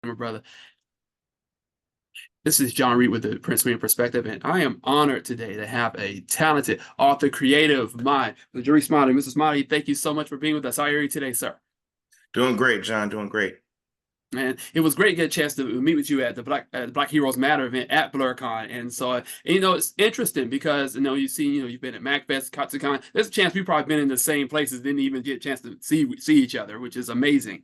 my brother. This is John Reid with the Prince William Perspective, and I am honored today to have a talented author, creative mind, Jaurice Smiley. Mr. Smiley, thank you so much for being with us. How are you today, sir? Doing great, John. Doing great. And it was great to get a chance to meet with you at the Black Heroes Matter event at BlurCon. And so, it's interesting because you see, you've been at MacFest, KatsuCon. There's a chance we've probably been in the same places, didn't even get a chance to see each other, which is amazing.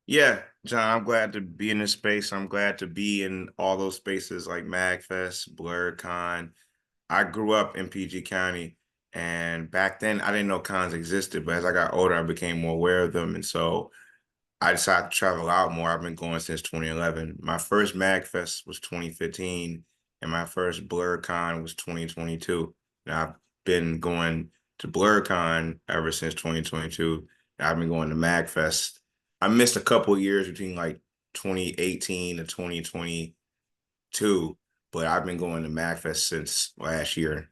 Yeah, John, I'm glad to be in this space. I'm glad to be in all those spaces like MagFest, BlurCon. I grew up in PG County, and back then I didn't know cons existed, but as I got older, I became more aware of them. And so I decided to travel out more. I've been going since 2011. My first MagFest was 2015, and my first BlurCon was 2022. And I've been going to BlurCon ever since 2022. And I've been going to MagFest. I missed a couple of years between like 2018 to 2022, but I've been going to MagFest since last year.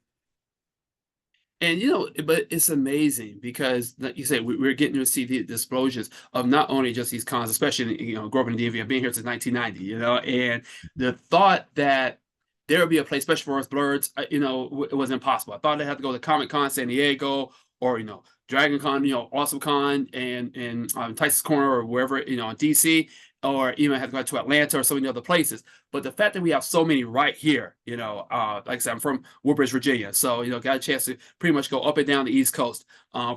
And but it's amazing because, like you said, we're getting to see the explosions of not only just these cons, especially growing up in DMV. I've been here since 1990, and the thought that there would be a place special for us blurs, it was impossible. I thought I had to go to Comic Con San Diego or Dragon Con, Awesome Con and Tyson's Corner or wherever in DC, or even have to go to Atlanta or so many other places. But the fact that we have so many right here, like I said, I'm from Woodbridge, Virginia, so got a chance to pretty much go up and down the East Coast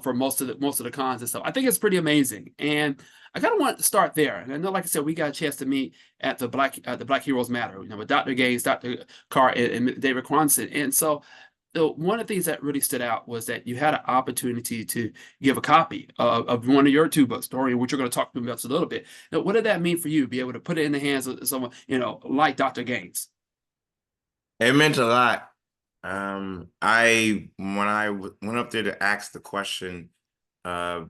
for most of the cons and stuff. I think it's pretty amazing, and I kind of want to start there. And I know, like I said, we got a chance to meet at the Black Heroes Matter, with Dr. Gaines, Dr. Carr, and David Quanson, and so. One of the things that really stood out was that you had an opportunity to give a copy of one of your two books, Tourian, which we're going to talk about a little bit. Now, what did that mean for you, be able to put it in the hands of someone, like Dr. Gaines? It meant a lot. When I went up there to ask the question, uh,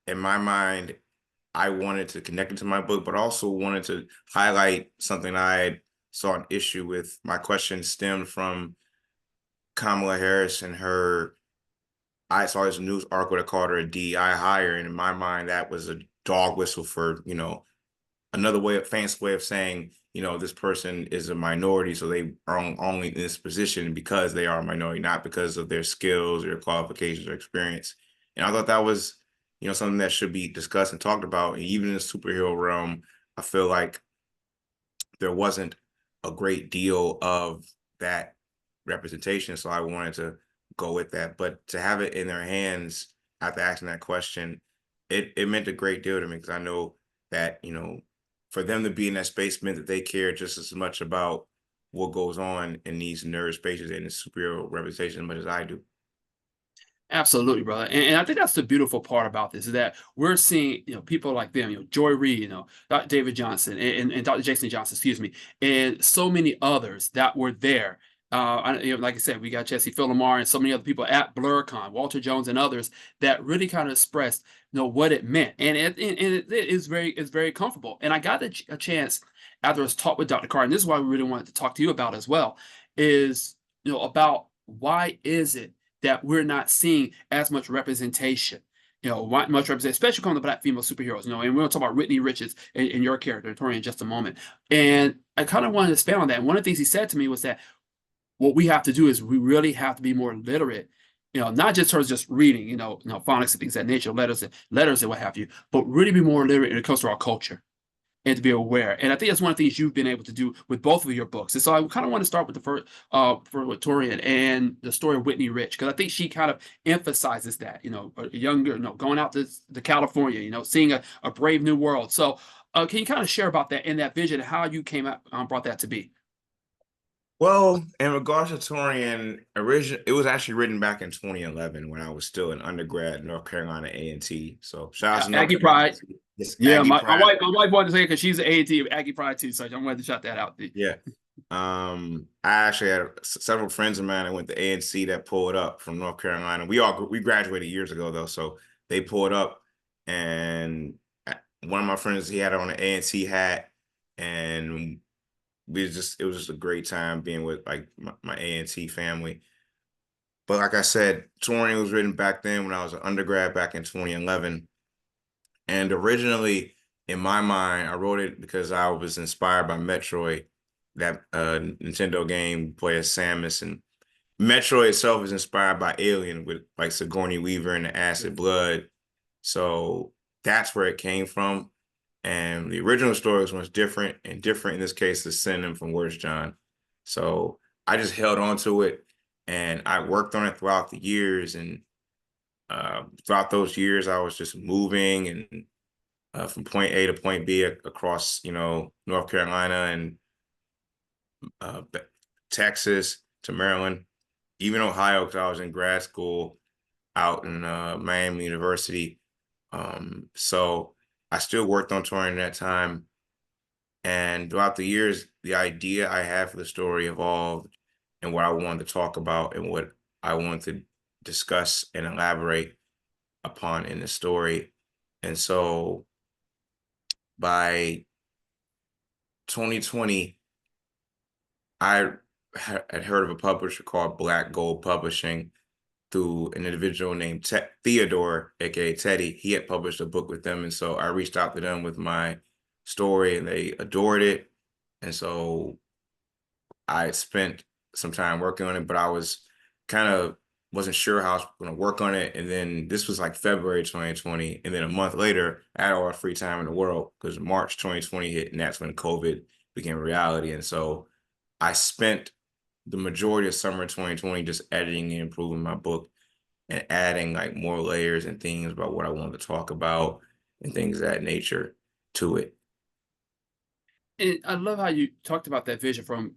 in my mind, I wanted to connect it to my book, but also wanted to highlight something I saw an issue with. My question stemmed from Kamala Harris and her. I saw this news article that called her a DEI hire, and in my mind, that was a dog whistle for another way of fancy way of saying this person is a minority, so they are only in this position because they are a minority, not because of their skills or qualifications or experience. And I thought that was something that should be discussed and talked about. And even in the superhero realm, I feel like there wasn't a great deal of that representation. So I wanted to go with that. But to have it in their hands after asking that question, it meant a great deal to me because I know that, for them to be in that space meant that they care just as much about what goes on in these nerd spaces and the superhero representation as much as I do. Absolutely, brother. And I think that's the beautiful part about this is that we're seeing, people like them, Joy Reid, Dr. David Johnson and Dr. Jason Johnson, excuse me, and so many others that were there. Like I said, we got Jesse Phil Lamar and so many other people at BlurCon, Walter Jones and others that really kind of expressed, what it meant. And it is very comfortable. And I got a chance after I was talked with Dr. Carr, and this is why we really wanted to talk to you about as well, is, about why is it that we're not seeing as much representation. Much representation, especially from the Black female superheroes. And we're going to talk about Whitney Richards and your character, Tourian, in just a moment. And I kind of wanted to expand on that. And one of the things he said to me was that what we have to do is we really have to be more literate. Not just towards just reading, phonics and things of that nature, letters and what have you, but really be more literate when it comes to our culture and to be aware. And I think that's one of the things you've been able to do with both of your books. And so I kind of want to start with the first, for Victorian and the story of Whitney Rich, because I think she kind of emphasizes that, a younger, going out to California, seeing a brave new world. So can you kind of share about that and that vision, how you came out, brought that to be? Well, in regards to Tourian, it was actually written back in 2011 when I was still an undergrad at North Carolina A&T. So shout out to North Aggie Carolina. Pride. It's Yeah, Aggie my Pride. wife wanted to say it because she's an A&T Aggie Pride too, so I wanted to shout that out. Yeah. I actually had several friends of mine that went to A&C that pulled up from North Carolina. We graduated years ago though, so they pulled up, and one of my friends, he had on an A&C hat, and it was just a great time being with like my A&T family. But like I said, Touring was written back then when I was an undergrad back in 2011. And originally in my mind, I wrote it because I was inspired by Metroid, that Nintendo game, play as Samus, and Metroid itself is inspired by Alien with like Sigourney Weaver and the acid Yes. blood. So that's where it came from. And the original story was much different, and different in this case is Sending from Worst John. So I just held on to it, and I worked on it throughout the years. And throughout those years, I was just moving and from point A to point B across, North Carolina and uh, Texas to Maryland, even Ohio, because I was in grad school out in Miami University. So I still worked on touring that time. And throughout the years, the idea I had for the story evolved and what I wanted to talk about and what I wanted to discuss and elaborate upon in the story. And so by 2020, I had heard of a publisher called Black Gold Publishing through an individual named Theodore, aka Teddy. He had published a book with them, and so I reached out to them with my story, and they adored it. And so I spent some time working on it, but I was kind of wasn't sure how I was going to work on it. And then this was like February 2020, and then a month later, I had all the free time in the world because March 2020 hit, and that's when COVID became a reality. And so I spent the majority of summer 2020 just editing and improving my book and adding like more layers and things about what I wanted to talk about and things of that nature to it. And I love how you talked about that vision from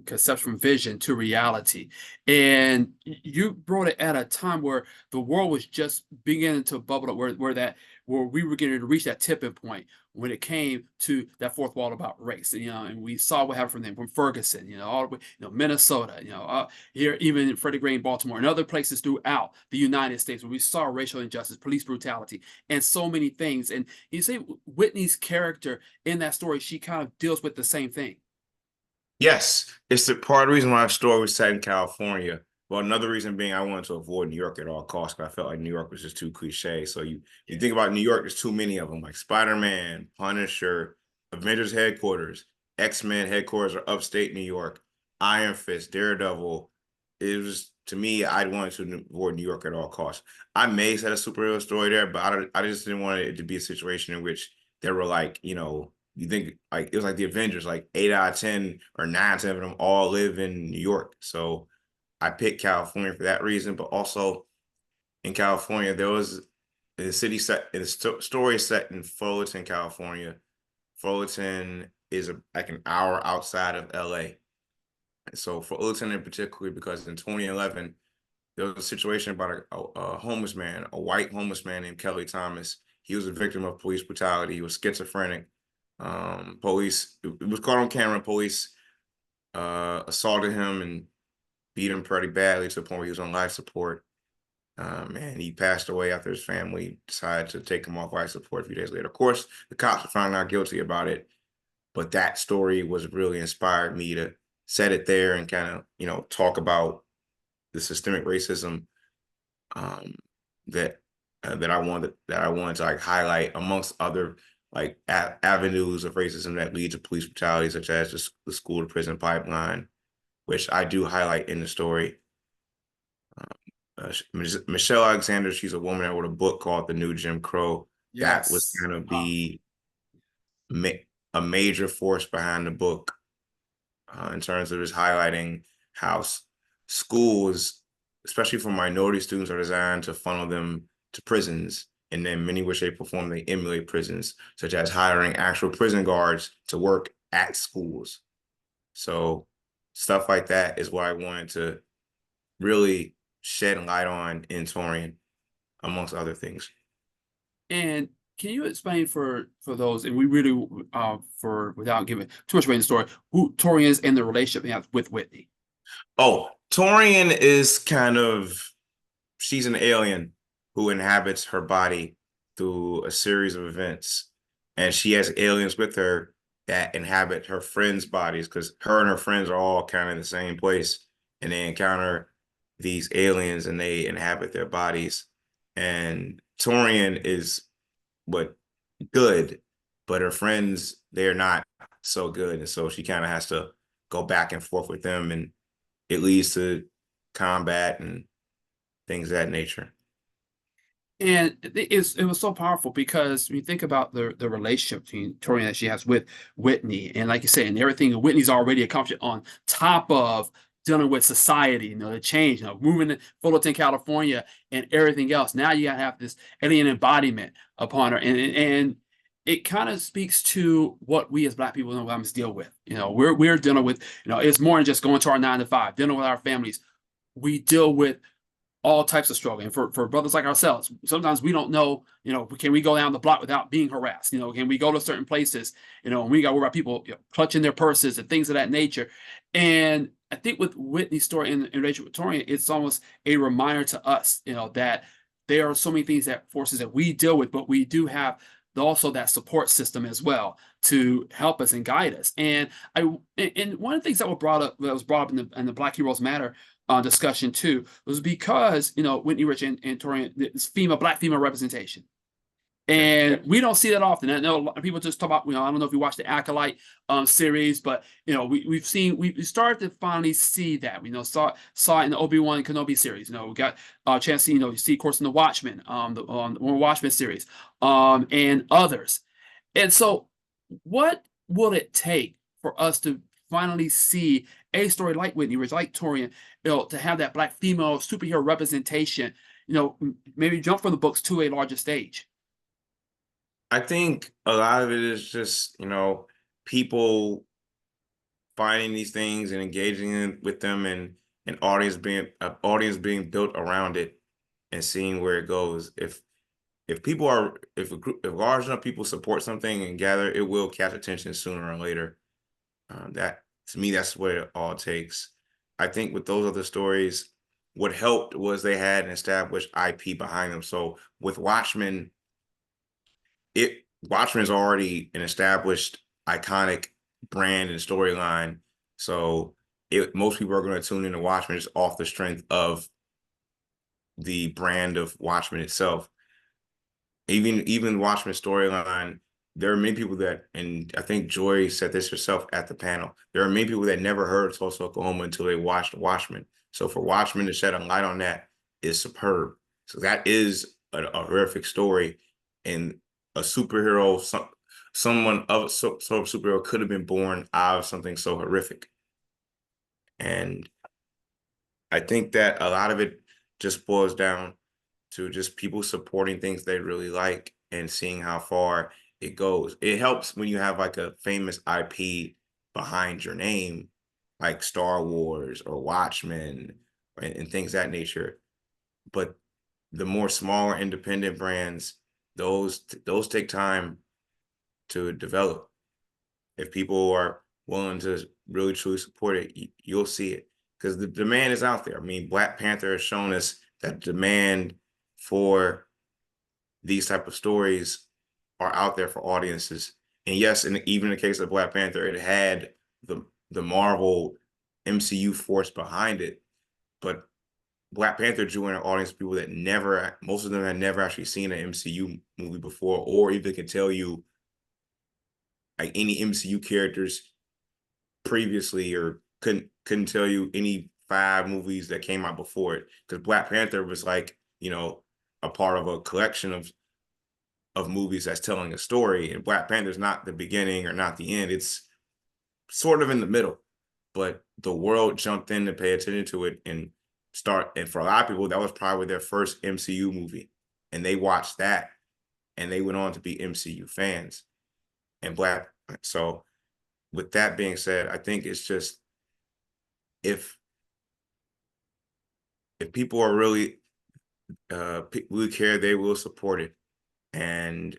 conception, from vision to reality, and you brought it at a time where the world was just beginning to bubble up, where we were getting to reach that tipping point when it came to that fourth wall about race, and we saw what happened from them, from Ferguson, all the way, Minnesota, here even in Freddie Gray in Baltimore, and other places throughout the United States, where we saw racial injustice, police brutality, and so many things. And you say Whitney's character in that story, she kind of deals with the same thing. Yes, it's the part of the reason why the story was set in California. Well, another reason being I wanted to avoid New York at all costs because I felt like New York was just too cliche. So you think about New York, there's too many of them, like Spider-Man, Punisher, Avengers headquarters, X-Men headquarters are upstate New York, Iron Fist, Daredevil. It was to me, I wanted to avoid New York at all costs. I may set a superhero story there, but I just didn't want it to be a situation in which there were like, you think like it was like the Avengers, like 8 out of 10 or 9 out of 10 of them all live in New York. So I picked California for that reason, but also in California, there was the city set, the story is set in Fullerton, California. Fullerton is like an hour outside of LA. And so Fullerton in particular, because in 2011, there was a situation about a homeless man, a white homeless man named Kelly Thomas. He was a victim of police brutality. He was schizophrenic. Police, it was caught on camera. Police assaulted him and beat him pretty badly to the point where he was on life support. And he passed away after his family decided to take him off life support a few days later. Of course, the cops were found not guilty about it, but that story was really inspired me to set it there and kind of, talk about the systemic racism um, that that I wanted to like highlight amongst other like avenues of racism that lead to police brutality, such as the school to prison pipeline, which I do highlight in the story. Michelle Alexander, she's a woman that wrote a book called The New Jim Crow. That was Yes. kind of ma a major force behind the book in terms of just highlighting how schools, especially for minority students, are designed to funnel them to prisons. And then many which they perform, they emulate prisons, such as hiring actual prison guards to work at schools. So stuff like that is what I wanted to really shed light on in Tourian, amongst other things. And can you explain for those, and we really for without giving too much away in the story, who Torian is and the relationship he has with Whitney? Oh, Tourian is kind of she's an alien who inhabits her body through a series of events. And she has aliens with her that inhabit her friends' bodies because her and her friends are all kind of in the same place. And they encounter these aliens and they inhabit their bodies. And Torian is what good. but her friends, they're not so good. And so she kind of has to go back and forth with them, and it leads to combat and things of that nature. And it was so powerful because when you think about the relationship between Tourian that she has with Whitney, and like you said, and everything that Whitney's already accomplished on top of dealing with society, the change, moving to Fullerton, California, and everything else. Now you gotta have this alien embodiment upon her, and it kind of speaks to what we as Black people know must deal with. We're dealing with, it's more than just going to our 9 to 5, dealing with our families. We deal with all types of struggle. And for brothers like ourselves, sometimes we don't know, can we go down the block without being harassed? Can we go to certain places, and we got to worry about people clutching their purses and things of that nature. And I think with Whitney's story in Rachel Victorian, it's almost a reminder to us, that there are so many things that forces that we deal with, but we do have also that support system as well to help us and guide us. And one of the things that was brought up in the Black Heroes Matter discussion too was because Whitney Rich and Tourian, this Black female representation, Yeah. and we don't see that often. I know a lot of people just talk about, I don't know if you watched the Acolyte series, but we started to finally see that. Saw it in the Obi-Wan Kenobi series. We got a chance to you see, of course, in the Watchmen, the Watchmen series, and others. And so, what will it take for us to finally see a story like Whitney Ridge, like Tourian, to have that Black female superhero representation, maybe jump from the books to a larger stage? I think a lot of it is just, people finding these things and engaging with them, and an audience being built around it and seeing where it goes. If people are if large enough people support something and gather, it will catch attention sooner or later. That to me, that's what it all takes. I think with those other stories, what helped was they had an established IP behind them. So with Watchmen, Watchmen is already an established iconic brand and storyline. So most people are going to tune into Watchmen just off the strength of the brand of Watchmen itself. Even Watchmen storyline, there are many people that, and I think Joy said this herself at the panel, there are many people that never heard of Tulsa, Oklahoma until they watched Watchmen. So for Watchmen to shed a light on that is superb. So that is a horrific story, and a superhero, someone of sort of superhero could have been born out of something so horrific. And I think that a lot of it just boils down to just people supporting things they really like and seeing how far it goes. It helps when you have like a famous IP behind your name, like Star Wars or Watchmen and things that nature. But the more smaller independent brands, those take time to develop. If people are willing to really truly support it, you'll see it because the demand is out there. I mean, Black Panther has shown us that demand for these type of stories are out there for audiences. And yes, and even in the case of Black Panther, it had the Marvel MCU force behind it, but Black Panther drew in an audience of people that most of them had never actually seen an MCU movie before, or even can tell you like any MCU characters previously, or couldn't tell you any 5 movies that came out before it. Because Black Panther was like, a part of a collection of movies that's telling a story. And Black Panther's not the beginning or not the end. It's sort of in the middle. But the world jumped in to pay attention to it and for a lot of people, that was probably their first MCU movie. And they watched that and they went on to be MCU fans. So with that being said, I think it's just if people are really really care, they will support it. And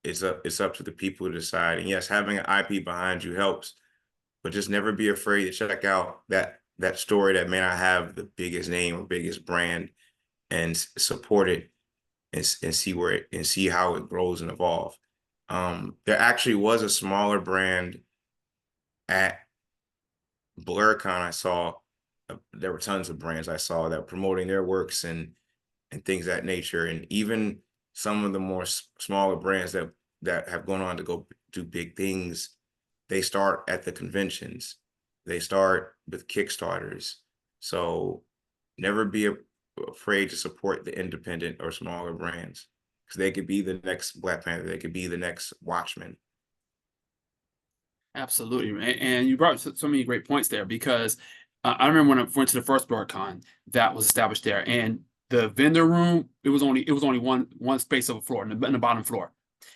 it's up to the people to decide. And yes, having an IP behind you helps, but just never be afraid to check out that story that may not have the biggest name or biggest brand, and support it and see how it grows and evolves. There actually was a smaller brand at BlurCon I saw. There were tons of brands I saw that were promoting their works and things of that nature, and even some of the more smaller brands that have gone on to go do big things, they start at the conventions. They start with Kickstarters. So never be afraid to support the independent or smaller brands because they could be the next Black Panther. They could be the next Watchmen. Absolutely, and you brought so many great points there because I remember when I went to the first BlurCon that was established there, and the vendor room it was only one space of a floor in the bottom floor,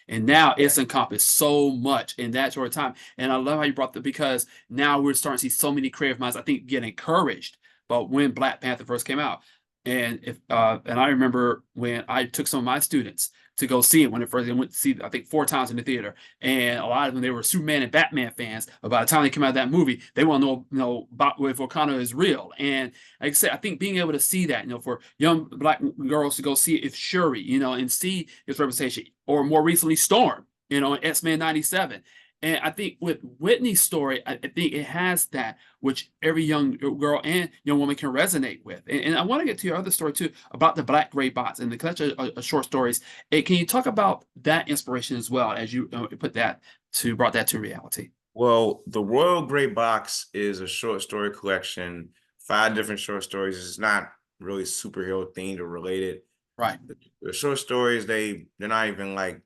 and now Yeah. it's encompassed so much in that short time. And I love how you brought that because now we're starting to see so many creative minds I think get encouraged. But when Black Panther first came out, and I remember when I took some of my students to go see it when it first they went to see I think 4 times in the theater, and a lot of them they were Superman and Batman fans. But by the time they came out of that movie, they want to know about if Wakanda is real. And like I said, I think being able to see that, for young Black girls to go see if Shuri, and see its representation, or more recently Storm, in X-Men '97. And I think with Whitney's story, I think it has that which every young girl and young woman can resonate with. And I want to get to your other story too about the Black Gray Bots and the collection of short stories. And can you talk about that inspiration as well as you brought that to reality? Well, the Royal Grey Box is a short story collection, 5 different short stories. It's not really superhero themed or related. Right. The short stories, they're not even like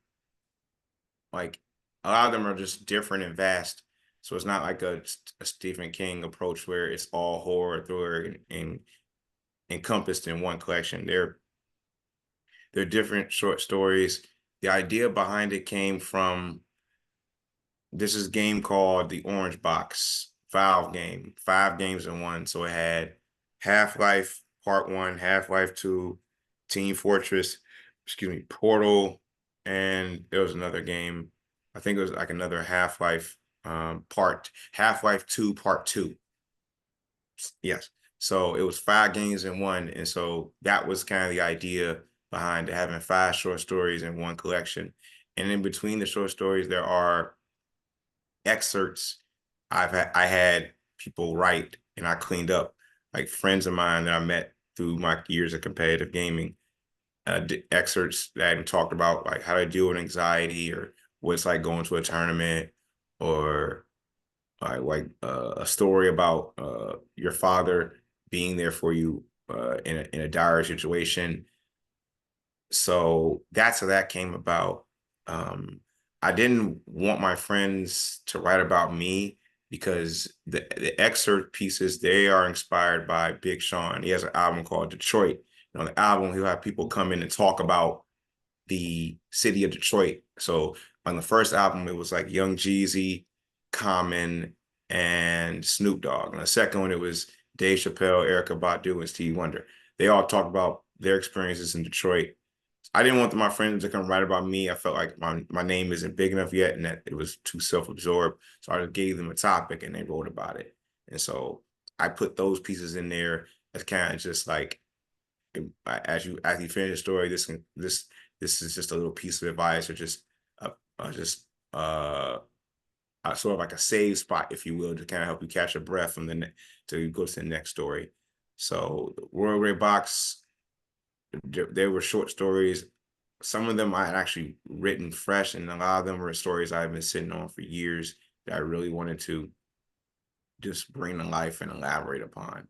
a lot of them are just different and vast. So it's not like a Stephen King approach where it's all horror, thriller, and encompassed in one collection. They're different short stories. The idea behind it came from this is a game called the Orange Box Valve game, 5 games in one. So it had Half-Life Part 1, Half-Life 2, Team Fortress, Portal, and there was another game. I think it was like another Half-Life Half-Life 2 Part 2. Yes. So it was 5 games in one. And so that was kind of the idea behind having 5 short stories in one collection. And in between the short stories, there are excerpts I had people write and I cleaned up, like friends of mine that I met through my years of competitive gaming, excerpts that I talked about like how to deal with anxiety or what it's like going to a tournament, or a story about your father being there for you in a dire situation. So that's how that came about. I didn't want my friends to write about me because the excerpt pieces, they are inspired by Big Sean. He has an album called Detroit. On the album, he'll have people come in and talk about the city of Detroit. So on the first album, it was like Young Jeezy, Common, and Snoop Dogg. On the second one, it was Dave Chappelle, Erykah Badu, and Stevie Wonder. They all talked about their experiences in Detroit. I didn't want my friends to come write about me. I felt like my name isn't big enough yet and that it was too self-absorbed. So I just gave them a topic and they wrote about it. And so I put those pieces in there as kind of just like, as you finish the story, this is just a little piece of advice, or just sort of like a save spot, if you will, to kind of help you catch your breath from to go to the next story. So Royal Grey Box, they were short stories. Some of them I had actually written fresh, and a lot of them were stories I've been sitting on for years that I really wanted to just bring to life and elaborate upon.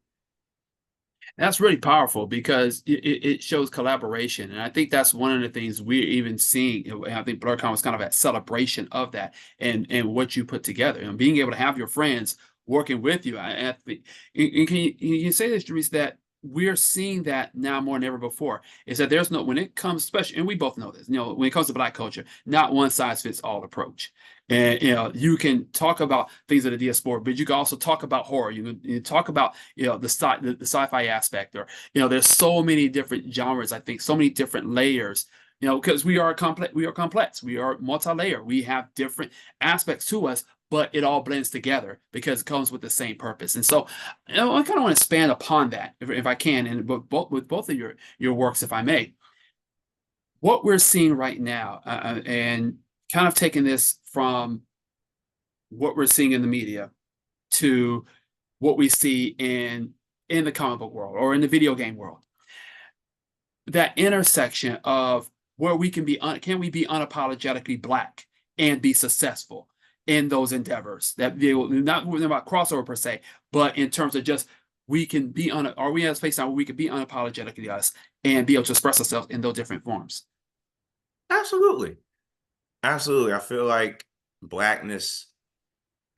That's really powerful because it shows collaboration. And I think that's one of the things we're even seeing. And I think BlurCon was kind of a celebration of that and what you put together and being able to have your friends working with you. I think, and can you say this, Jaurice, that we're seeing that now more than ever before, is that there's no, when it comes, especially, and we both know this, when it comes to Black culture, not one size fits all approach. And you can talk about things of the diaspora, but you can also talk about horror. You talk about the sci-fi aspect, or there's so many different genres. I think so many different layers. Because we are complex, we are multi-layer, we have different aspects to us, but it all blends together because it comes with the same purpose. And so, I kind of want to expand upon that, if I can, and with both of your works, if I may. What we're seeing right now, and kind of taking this from what we're seeing in the media to what we see in the comic book world or in the video game world, that intersection of where we can we be unapologetically Black and be successful in those endeavors. That they will not about crossover per se, but in terms of just we can be on, are we at a space now where we can be unapologetically us and be able to express ourselves in those different forms. Absolutely. Absolutely. I feel like blackness,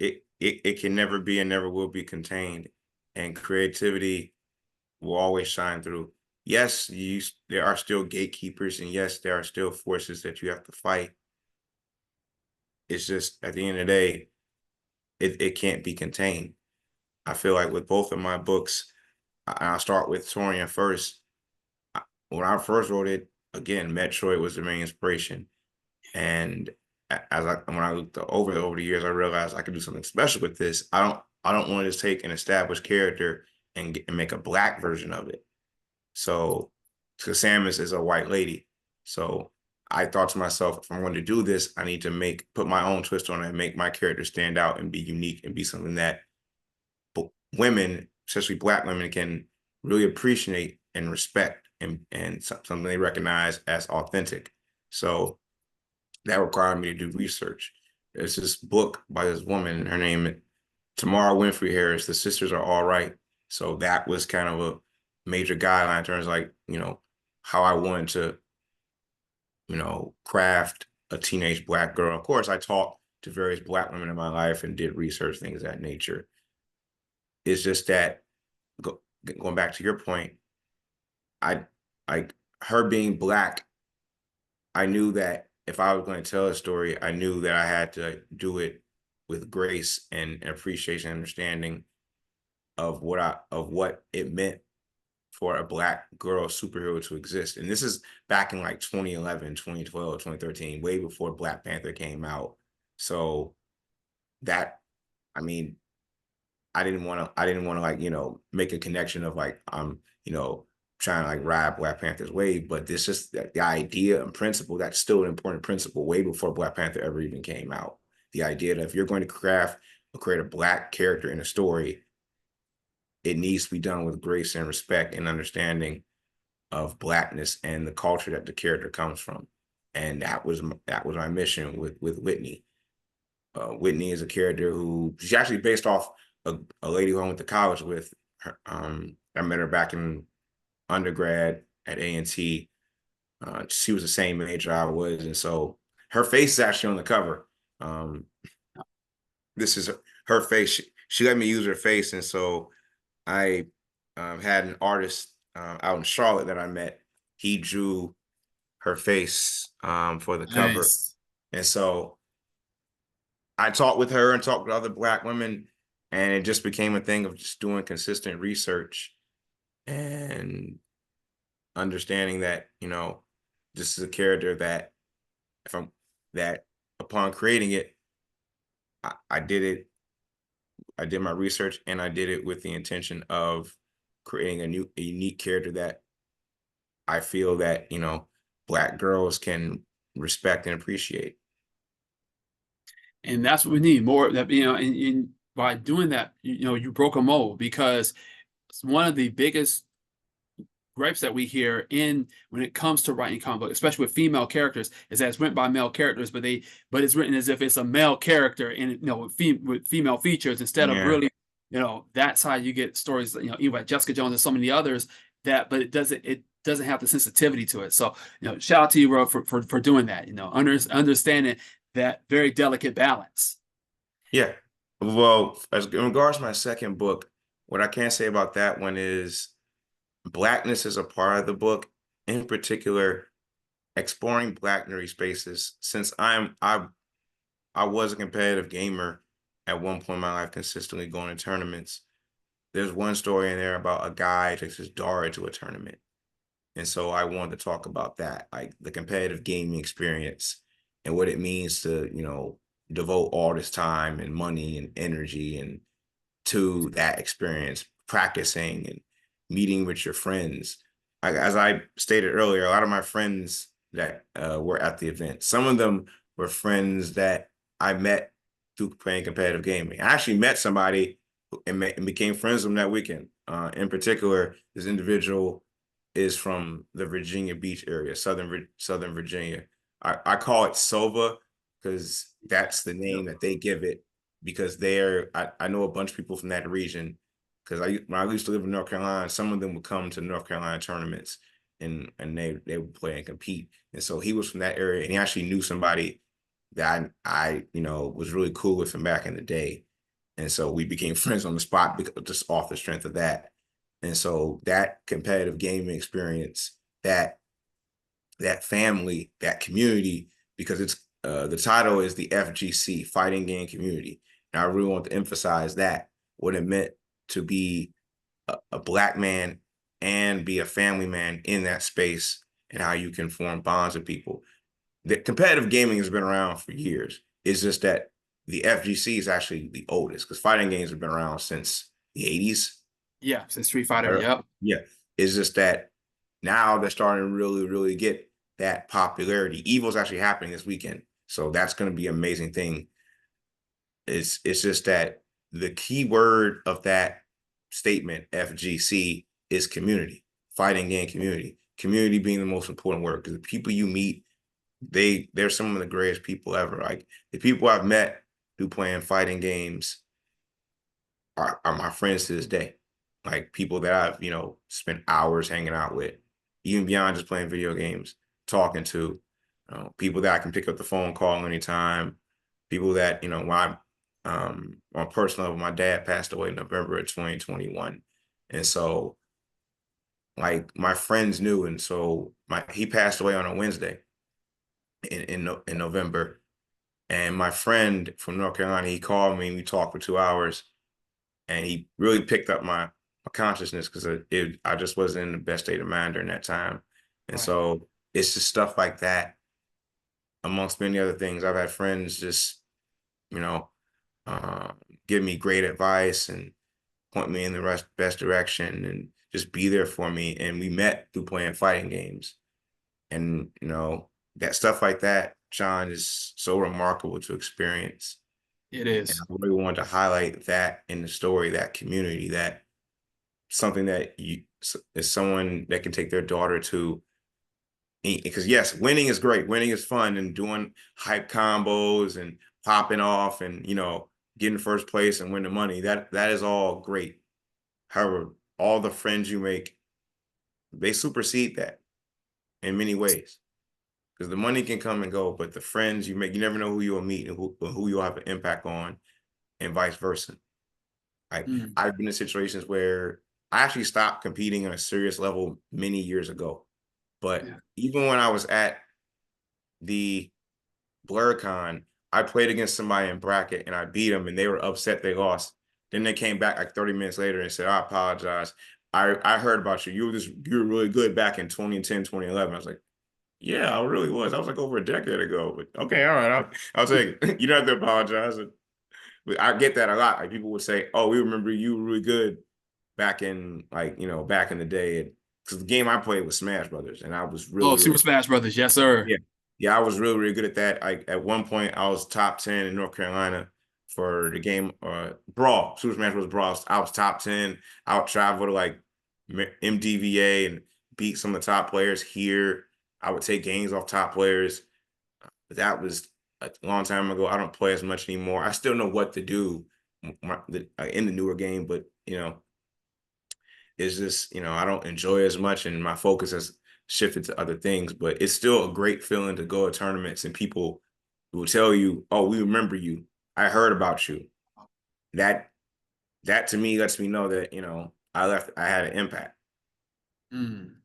it can never be and never will be contained. And creativity will always shine through. Yes, there are still gatekeepers, and yes, there are still forces that you have to fight. It's just at the end of the day, it can't be contained. I feel like with both of my books, I'll start with Tourian first. When I first wrote it, again, Metroid was the main inspiration. And when I looked over the years, I realized I could do something special with this. I don't want to just take an established character and make a black version of it. So, because Samus is a white lady, so I thought to myself, if I'm going to do this, I need to put my own twist on it and make my character stand out and be unique and be something that women, especially black women, can really appreciate and respect and something they recognize as authentic. So that required me to do research. There's this book by this woman, her name Tamara Winfrey Harris, The Sisters Are All Right. So that was kind of a major guideline in terms of like, how I wanted to, craft a teenage black girl. Of course, I talked to various black women in my life and did research, things of that nature. It's just that going back to your point, I like her being black, I knew that if I was going to tell a story, I knew that I had to do it with grace and appreciation and understanding of what it meant for a black girl superhero to exist. And this is back in like 2011, 2012, 2013, way before Black Panther came out. So that, I mean, I didn't want to like, make a connection of like, trying to like ride Black Panther's wave, but this just the idea and principle, that's still an important principle way before Black Panther ever even came out. The idea that if you're going to craft or create a black character in a story, it needs to be done with grace and respect and understanding of blackness and the culture that the character comes from. And that was my mission with Whitney. Whitney is a character who she's actually based off a lady who I went to college with. I met her back in undergrad at A&T. She was the same age I was, and so her face is actually on the cover. This is her face. She let me use her face, and so I had an artist out in Charlotte that I met. He drew her face for the cover, Nice. and so I talked with her and talked with other black women, and it just became a thing of just doing consistent research and understanding that this is a character that if I'm that upon creating it, I did it. I did my research and I did it with the intention of creating a unique character that I feel that black girls can respect and appreciate. And that's what we need more that, and by doing that, you broke a mold, because one of the biggest gripes that we hear in when it comes to writing comic book, especially with female characters, is that it's written by male characters, but it's written as if it's a male character and with female features instead of Yeah. really, that's how you get stories, even by Jessica Jones and so many others, but it doesn't have the sensitivity to it. So, shout out to you, bro, for doing that, understanding that very delicate balance. Yeah. Well, as in regards to my second book, what I can say about that one is blackness is a part of the book, in particular, exploring black nerdy spaces. Since I was a competitive gamer at one point in my life, consistently going to tournaments. There's one story in there about a guy who takes his daughter to a tournament. And so I wanted to talk about that, like the competitive gaming experience and what it means to, devote all this time and money and energy and to that experience, practicing and meeting with your friends. As I stated earlier, a lot of my friends that were at the event, some of them were friends that I met through playing competitive gaming. I actually met somebody and became friends with them that weekend. In particular, this individual is from the Virginia Beach area, Southern Virginia. I call it SOVA because that's the name that they give it, because I know a bunch of people from that region, because when I used to live in North Carolina, some of them would come to North Carolina tournaments, and they would play and compete. And so he was from that area, and he actually knew somebody that I was really cool with him back in the day. And so we became friends on the spot because just off the strength of that. And so that competitive gaming experience, that family, that community, because it's the title is the FGC, Fighting Game Community. And I really want to emphasize that, what it meant to be a Black man and be a family man in that space, and how you can form bonds with people. The competitive gaming has been around for years. It's just that the FGC is actually the oldest, because fighting games have been around since the 80s. Yeah, since Street Fighter. Yep. Yeah. It's just that now they're starting to really, really get that popularity. Evo's actually happening this weekend. So that's going to be an amazing thing. It's just that the key word of that statement, FGC, is community, fighting game community. Community being the most important word, because the people you meet, they're some of the greatest people ever. Like, the people I've met through playing fighting games are my friends to this day. Like, people that I've, spent hours hanging out with, even beyond just playing video games, talking to, people that I can pick up the phone, call anytime, people that, when on personal level, my dad passed away in November of 2021. And so, like, my friends knew. And so he passed away on a Wednesday in November. And my friend from North Carolina, he called me and we talked for 2 hours, and he really picked up my consciousness, because I just wasn't in the best state of mind during that time. And Right. so it's just stuff like that, amongst many other things. I've had friends just, you know, uh, give me great advice and point me in the best direction, and just be there for me. And we met through playing fighting games. And, that stuff like that, John, is so remarkable to experience. It And I is. really wanted to highlight that in the story, that community, that something that is someone that can take their daughter to. Because yes, winning is great. Winning is fun, and doing hype combos and popping off and, getting first place and win the money. That is all great. However, all the friends you make, they supersede that in many ways. Because the money can come and go, but the friends you make, you never know who you'll meet and who you'll have an impact on, and vice versa. Like, Mm, I've been in situations where I actually stopped competing on a serious level many years ago. But yeah. even when I was at the BlurCon, I played against somebody in bracket and I beat them, and they were upset they lost. Then they came back like 30 minutes later and said, "I apologize. I heard about you. You were really good back in 2010, 2011." I was like, "Yeah, I really was. I was like over a decade ago." But okay, all right, I'll take it. You don't have to apologize. But I get that a lot. Like, people would say, "Oh, we remember you were really good back in, like, back in the day." Because the game I played was Smash Brothers, and I was Oh, really, Super really, Smash Brothers. Yes, sir. yeah, yeah, I was really, really good at that. Like, at one point, I was top 10 in North Carolina for the game Brawl, Super Smash Bros. Brawl. I was top 10. I would travel to, like, MDVA and beat some of the top players here. I would take games off top players. But that was a long time ago. I don't play as much anymore. I still know what to do in the newer game, but, it's just, I don't enjoy as much, and my focus has shifted to other things. But it's still a great feeling to go to tournaments and people will tell you, "Oh, we remember you. I heard about you." That that to me lets me know that, I had an impact.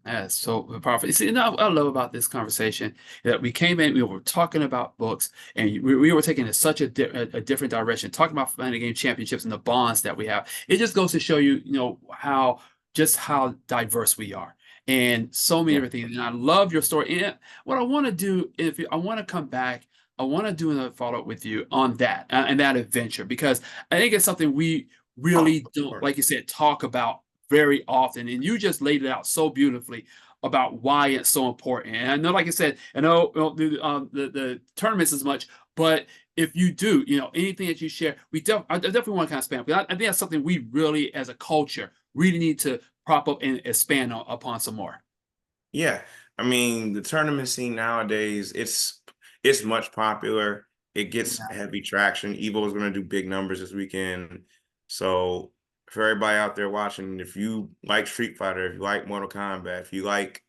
That's so powerful. You see, and I love about this conversation that we came in, we were talking about books, and we were taking it such a different direction, talking about fighting game championships and the bonds that we have. It just goes to show you, how diverse we are, and so many Yeah. different things. And I love your story. And what I want to do, I want to come back, I want to do another follow up with you on that and that adventure, because I think it's something we Oh, really of don't, like you course. said, talk about very often. And you just laid it out so beautifully about why it's so important. And I know, like I said, I know the tournaments as much, but if you do, anything that you share, I definitely want to kind of spam. I think that's something we really, as a culture, really need to prop up and expand upon some more. Yeah. I mean, the tournament scene nowadays, it's much popular. it gets Yeah. heavy traction. Evo is going to do big numbers this weekend. So for everybody out there watching, if you like Street Fighter, if you like Mortal Kombat, if you like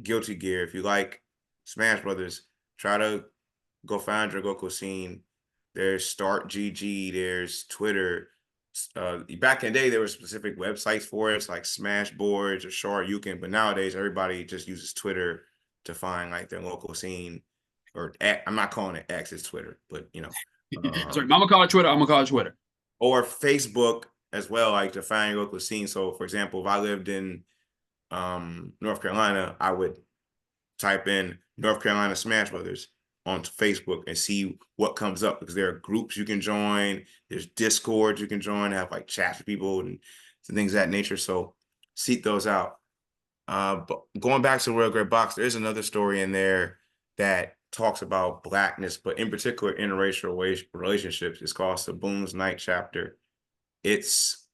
Guilty Gear, if you like Smash Brothers, try to go find your local scene. There's Start GG, there's Twitter. Back in the day, there were specific websites for it. It's like Smashboards or Shoryuken, but nowadays everybody just uses Twitter to find like their local scene. Or I'm not calling it X, it's Twitter, but Sorry, um, I'm gonna call it Twitter. I'm gonna call it Twitter. or Facebook as well, like to find your local scene. So, for example, if I lived in North Carolina, I would type in North Carolina Smash Brothers on Facebook and see what comes up, because there are groups you can join. There's Discord you can join, have like chats with people and things of that nature. So seek those out. But going back to the Royal Great Box, there's another story in there that talks about Blackness, but in particular interracial relationships. It's called Saboon's Night Chapter. It's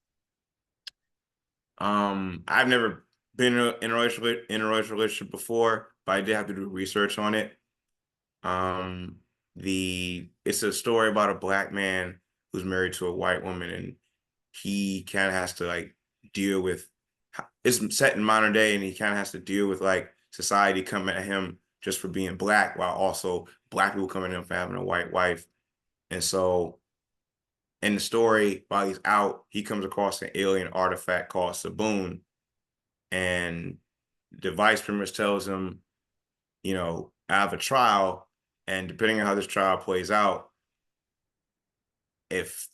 I've never been in a interracial relationship before, but I did have to do research on it. Um, it's a story about a Black man who's married to a white woman, and he kind of has to like deal with. It's set in modern day, and he kind of has to deal with like society coming at him just for being Black, while also Black people coming at him for having a white wife. And so in the story, while he's out, he comes across an alien artifact called Saboon, and the vice premier tells him, I have a trial, and depending on how this trial plays out, if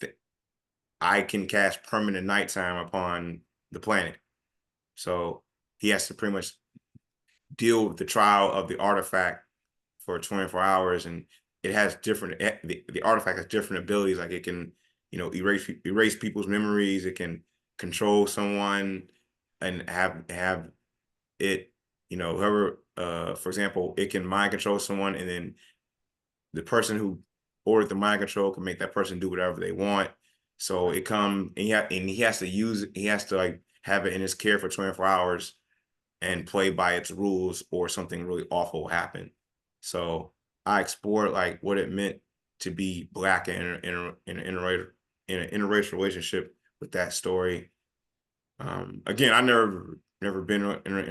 I can cast permanent nighttime upon the planet. So he has to pretty much deal with the trial of the artifact for 24 hours, and it has different, the artifact has different abilities. Like it can, erase people's memories. It can control someone and have it, whoever, for example, it can mind control someone, and then the person who ordered the mind control can make that person do whatever they want. So it come and he has to like have it in his care for 24 hours and play by its rules, or something really awful will happen. So I explored like what it meant to be Black in an interracial relationship with that story. Again, I never been in an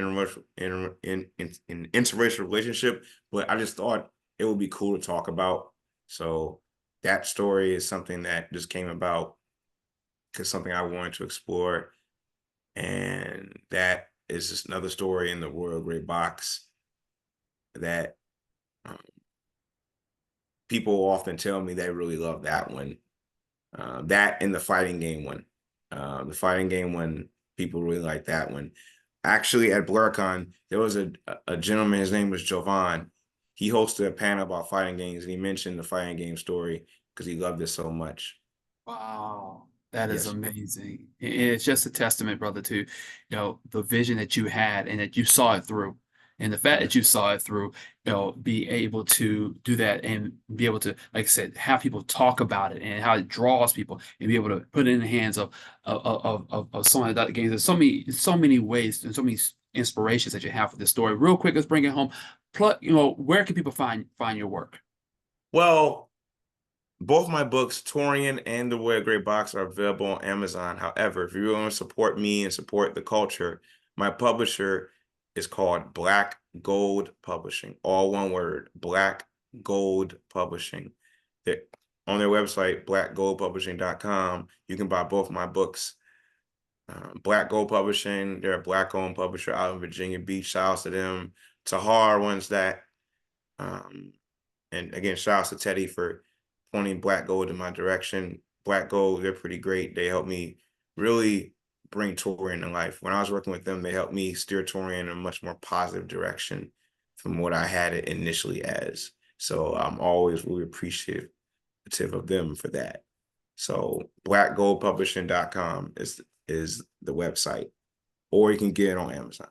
interracial relationship, but I just thought it would be cool to talk about. So that story is something that just came about because something I wanted to explore, and that is just another story in the Royal Great Box that um, people often tell me they really love that one. That and the fighting game one. The fighting game one, people really like that one. Actually, at BlurCon, there was a gentleman, his name was Jovan. He hosted a panel about fighting games, and he mentioned the fighting game story because he loved it so much. Wow, that is Yes. amazing. And it's just a testament, brother, to, the vision that you had and that you saw it through. And the fact Yes. that you saw it through, be able to do that and be able to, like I said, have people talk about it and how it draws people and be able to put it in the hands of some of that games. There's so many ways and so many inspirations that you have for this story. Real quick, let's bring it home. Where can people find your work? Well, both my books, Tourian and The Way of Great Box, are available on Amazon. However, if you want to support me and support the culture, my publisher is called Black Gold Publishing. All one word, Black Gold Publishing. They're on their website, blackgoldpublishing.com. You can buy both my books. Black Gold Publishing, they're a Black-owned publisher out in Virginia Beach. Shout out to them. Tahar runs that. Um, and again, shout out to Teddy for pointing Black Gold in my direction. Black Gold, they're pretty great. They helped me really bring Tourian to life. When I was working with them, they helped me steer Tourian in a much more positive direction from what I had it initially as. So I'm always really appreciative of them for that. So blackgoldpublishing.com is the website, or you can get it on Amazon.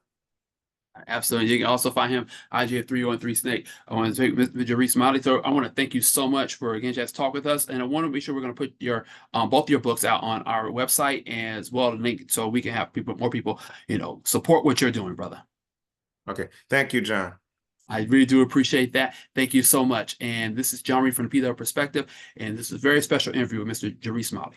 Absolutely. You can also find him, IGF313 Snake. I want to thank Mr. Jaurice Smiley. So I want to thank you so much for again just talk with us. And I want to be sure we're going to put your both your books out on our website as well to link so we can have more people, support what you're doing, brother. Okay. Thank you, John. I really do appreciate that. Thank you so much. And this is John Reid from the PW Perspective, and this is a very special interview with Mr. Jaurice Smiley.